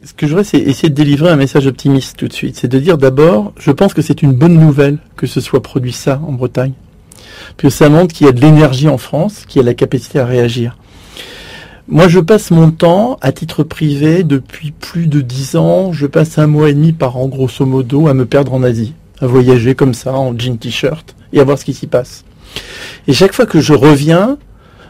ce que je voudrais, c'est essayer de délivrer un message optimiste tout de suite. C'est de dire d'abord, je pense que c'est une bonne nouvelle que ce soit produit ça en Bretagne. Puis ça montre qu'il y a de l'énergie en France, qui a la capacité à réagir. Moi, je passe mon temps, à titre privé, depuis plus de 10 ans, je passe 1 mois et demi par an, grosso modo, à me perdre en Asie, à voyager comme ça, en jean t-shirt, et à voir ce qui s'y passe. Et chaque fois que je reviens,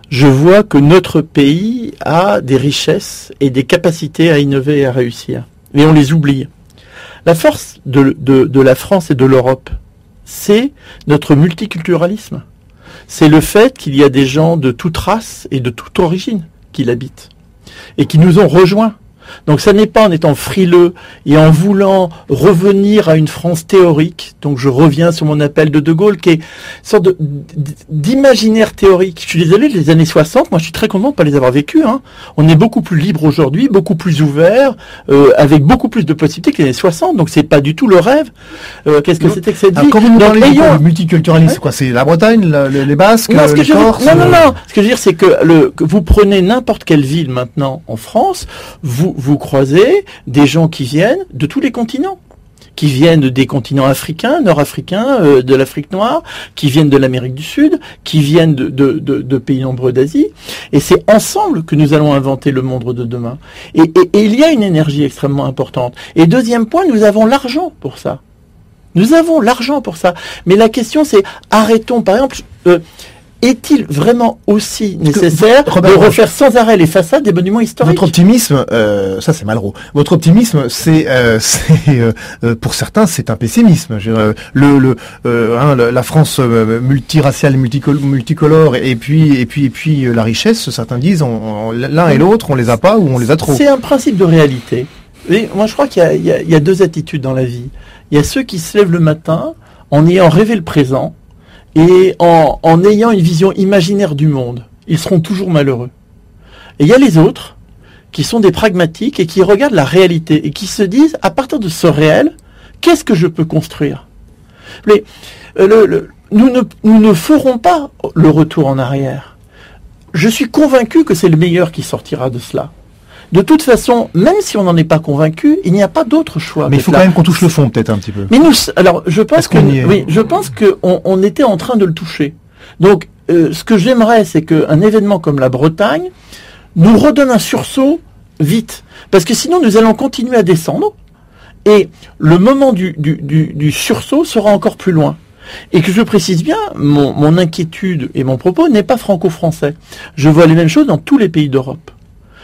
je vois que notre pays a des richesses et des capacités à innover et à réussir. Et on les oublie. La force de la France et de l'Europe, c'est notre multiculturalisme. C'est le fait qu'il y a des gens de toute race et de toute origine qui l'habitent et qui nous ont rejoints. Donc ça n'est pas en étant frileux et en voulant revenir à une France théorique, donc je reviens sur mon appel de Gaulle, qui est une sorte d'imaginaire théorique. Je suis désolé, les années 60, moi je suis très content de ne pas les avoir vécues. Hein. On est beaucoup plus libre aujourd'hui, beaucoup plus ouvert, avec beaucoup plus de possibilités que les années 60, donc c'est pas du tout le rêve. Qu'est-ce que c'était que cette vie? Quand vous nous parlez du multiculturalisme, c'est quoi? C'est la Bretagne, les Basques, les Corses? Non. Ce que je veux dire, c'est que vous prenez n'importe quelle ville maintenant en France, vous croisez des gens qui viennent de tous les continents, qui viennent des continents africains, nord-africains, de l'Afrique noire, qui viennent de l'Amérique du Sud, qui viennent de pays nombreux d'Asie. Et c'est ensemble que nous allons inventer le monde de demain. Et il y a une énergie extrêmement importante. Et deuxième point, nous avons l'argent pour ça. Nous avons l'argent pour ça. Mais la question, c'est, arrêtons, par exemple... est-il vraiment aussi nécessaire de refaire sans arrêt les façades des monuments historiques? Votre optimisme, ça c'est Malraux. Votre optimisme, c'est pour certains, c'est un pessimisme. La France multiraciale, multicolore, et puis la richesse. Certains disent, l'un et l'autre, on les a pas ou on les a trop. C'est un principe de réalité. Et moi, je crois qu'il y a deux attitudes dans la vie. Il y a ceux qui se lèvent le matin en ayant rêvé le présent. Et en ayant une vision imaginaire du monde, ils seront toujours malheureux. Et il y a les autres, qui sont des pragmatiques et qui regardent la réalité et qui se disent, à partir de ce réel, qu'est-ce que je peux construire? Mais, nous ne ferons pas le retour en arrière. Je suis convaincu que c'est le meilleur qui sortira de cela. De toute façon, même si on n'en est pas convaincu, il n'y a pas d'autre choix. Mais il faut quand même qu'on touche le fond, peut-être un petit peu. Mais je pense qu'on était en train de le toucher. Donc, ce que j'aimerais, c'est qu'un événement comme la Bretagne nous redonne un sursaut vite, parce que sinon nous allons continuer à descendre, et le moment du sursaut sera encore plus loin. Et que je précise bien, mon inquiétude et mon propos n'est pas franco-français. Je vois les mêmes choses dans tous les pays d'Europe.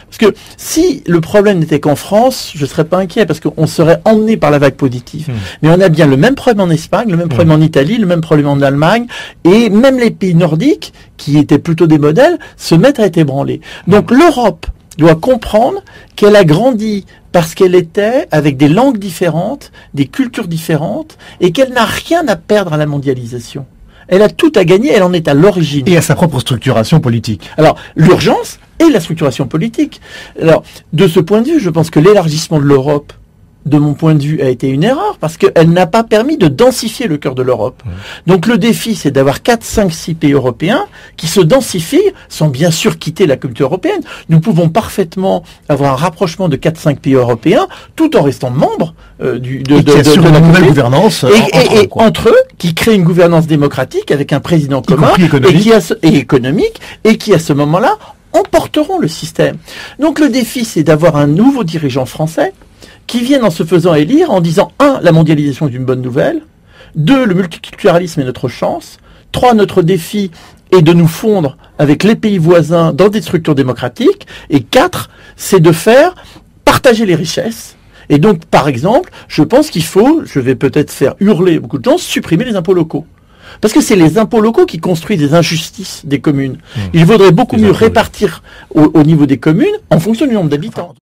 Parce que si le problème n'était qu'en France, je ne serais pas inquiet, parce qu'on serait emmené par la vague positive. Mais on a bien le même problème en Espagne, le même problème en Italie, le même problème en Allemagne, et même les pays nordiques, qui étaient plutôt des modèles, se mettent à être ébranlés. Donc l'Europe doit comprendre qu'elle a grandi parce qu'elle était avec des langues différentes, des cultures différentes, et qu'elle n'a rien à perdre à la mondialisation. Elle a tout à gagner, elle en est à l'origine. Et à sa propre structuration politique. Alors, l'urgence et la structuration politique. Alors, de ce point de vue, je pense que l'élargissement de l'Europe, de mon point de vue, a été une erreur, parce qu'elle n'a pas permis de densifier le cœur de l'Europe. Donc le défi, c'est d'avoir 4, 5, 6 pays européens qui se densifient, sans bien sûr quitter la culture européenne. Nous pouvons parfaitement avoir un rapprochement de 4, 5 pays européens, tout en restant membres de la nouvelle gouvernance entre eux, qui créent une gouvernance démocratique avec un président commun et économique, et qui à ce moment-là emporteront le système. Donc le défi, c'est d'avoir un nouveau dirigeant français qui viennent en se faisant élire en disant 1. La mondialisation est une bonne nouvelle, 2. Le multiculturalisme est notre chance, 3. Notre défi est de nous fondre avec les pays voisins dans des structures démocratiques, et 4. C'est de faire partager les richesses. Et donc, par exemple, je pense qu'il faut, je vais peut-être faire hurler beaucoup de gens, supprimer les impôts locaux. Parce que c'est les impôts locaux qui construisent des injustices des communes. Il vaudrait beaucoup mieux répartir au niveau des communes en fonction du nombre d'habitants.